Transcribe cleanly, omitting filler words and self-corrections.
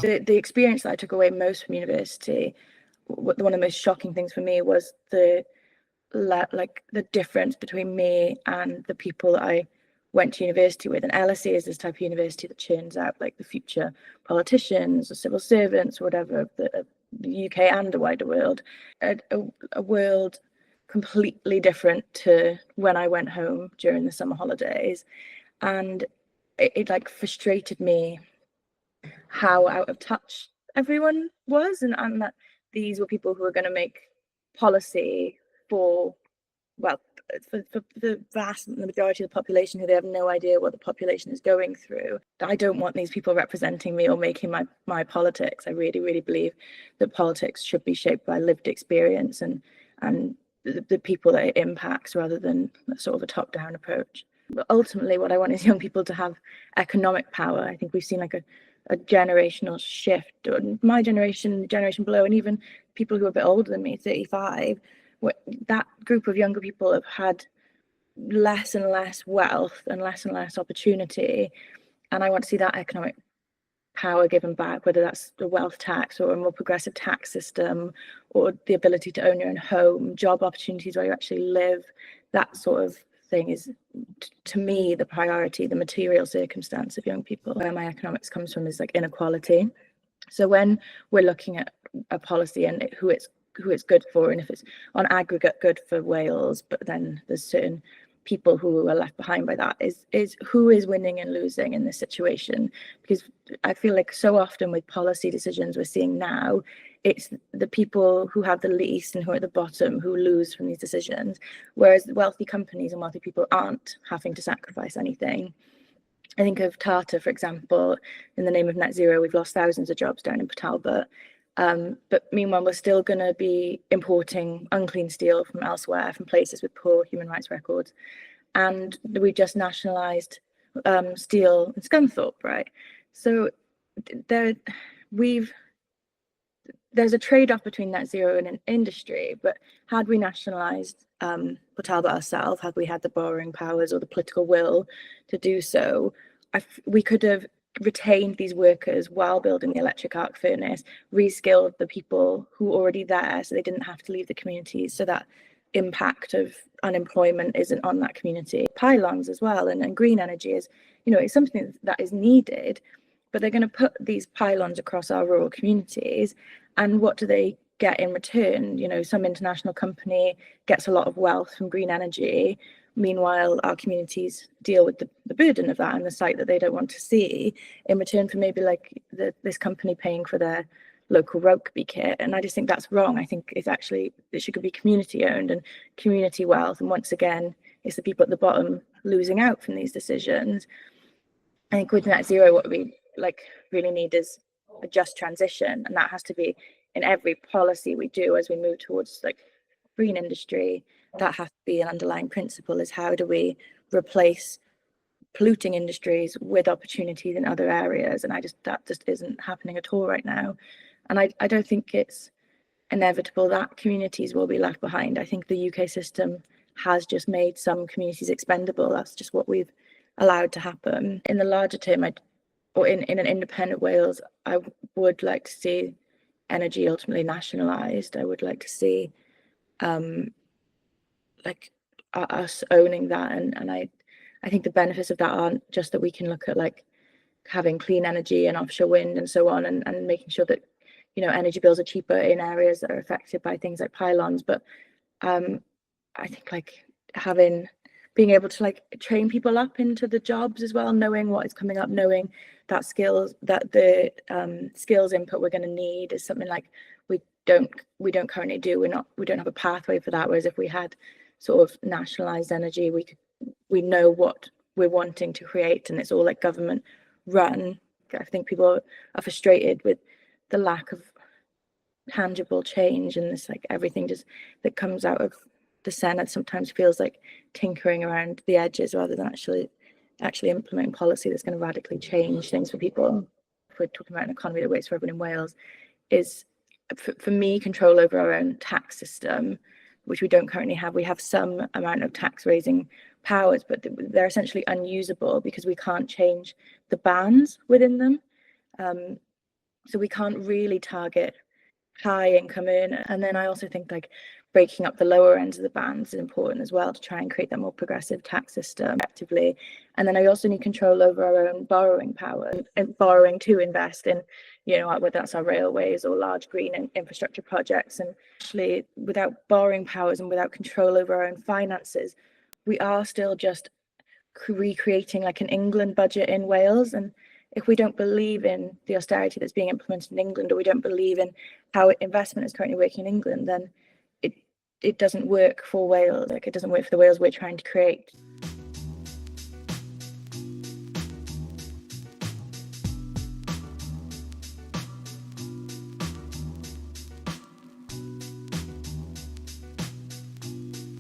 The experience that I took away most from university, one of the most shocking things for me was the difference between me and the people that I went to university with. And LSE is this type of university that churns out like the future politicians or civil servants or whatever of the UK and the wider world. A world completely different to when I went home during the summer holidays. And it like frustrated me how out of touch everyone was, and that these were people who were going to make policy for the vast majority of the population, who they have no idea what the population is going through. I don't want these people representing me or making my politics. I really, really believe that politics should be shaped by lived experience and the people that it impacts, rather than sort of a top-down approach. But ultimately, what I want is young people to have economic power. I think we've seen like a generational shift. My generation, the generation below, and even people who are a bit older than me, 35, that group of younger people have had less and less wealth and less opportunity. And I want to see that economic power given back, whether that's the wealth tax or a more progressive tax system, or the ability to own your own home, job opportunities where you actually live. That sort of thing is, to me, the priority, the material circumstance of young people. Where my economics comes from is like inequality. So when we're looking at a policy and who it's good for, and if it's on aggregate good for Wales, but then there's certain people who are left behind by that, is who is winning and losing in this situation. Because I feel like so often with policy decisions we're seeing now, it's the people who have the least and who are at the bottom who lose from these decisions, whereas wealthy companies and wealthy people aren't having to sacrifice anything. I think of Tata, for example. In the name of net zero, we've lost thousands of jobs down in Port Talbot. But meanwhile, we're still going to be importing unclean steel from elsewhere, from places with poor human rights records. And we just nationalised steel in Scunthorpe, right? So there's a trade-off between net zero and an industry. But had we nationalised Port Talbot ourselves, had we had the borrowing powers or the political will to do so, we could have retained these workers while building the electric arc furnace, reskilled the people who were already there so they didn't have to leave the communities, so that impact of unemployment isn't on that community. Pylons as well, and green energy is, it's something that is needed, but they're going to put these pylons across our rural communities, and what do they get in return? Some international company gets a lot of wealth from green energy. Meanwhile, our communities deal with the burden of that and the site that they don't want to see, in return for maybe like this company paying for their local rugby kit. And I just think that's wrong. I think it should be community owned and community wealth. And once again, it's the people at the bottom losing out from these decisions. I think with net zero, what we really need is a just transition, and that has to be in every policy we do as we move towards green industry. That has to be an underlying principle, is how do we replace polluting industries with opportunities in other areas. And that just isn't happening at all right now. And I don't think it's inevitable that communities will be left behind. I think the UK system has just made some communities expendable. That's just what we've allowed to happen. In the larger term, or in an independent Wales, I would like to see energy ultimately nationalised. I would like to see us owning that, and I think the benefits of that aren't just that we can look at having clean energy and offshore wind and so on, and making sure that energy bills are cheaper in areas that are affected by things like pylons, but I think being able to train people up into the jobs as well, knowing what is coming up, knowing that the skills input we're going to need is something we don't currently do. We don't have a pathway for that. Whereas if we had sort of nationalized energy, we know what we're wanting to create, and it's all government run. I think people are frustrated with the lack of tangible change, and this everything just that comes out of the Senedd sometimes feels like tinkering around the edges rather than actually implementing policy that's going to radically change things for people. If we're talking about an economy that works for everyone in Wales, is for me control over our own tax system, which we don't currently have. We have some amount of tax raising powers, but they're essentially unusable because we can't change the bands within them. So we can't really target high income earner. And then I also think like breaking up the lower ends of the bands is important as well to try and create that more progressive tax system effectively. And then I also need control over our own borrowing power and borrowing to invest in, you know, whether that's our railways or large green infrastructure projects. And actually, without borrowing powers and without control over our own finances, we are still just recreating like an England budget in Wales. And if we don't believe in the austerity that's being implemented in England, or we don't believe in how investment is currently working in England, then it doesn't work for Wales. Like, it doesn't work for the Wales we're trying to create.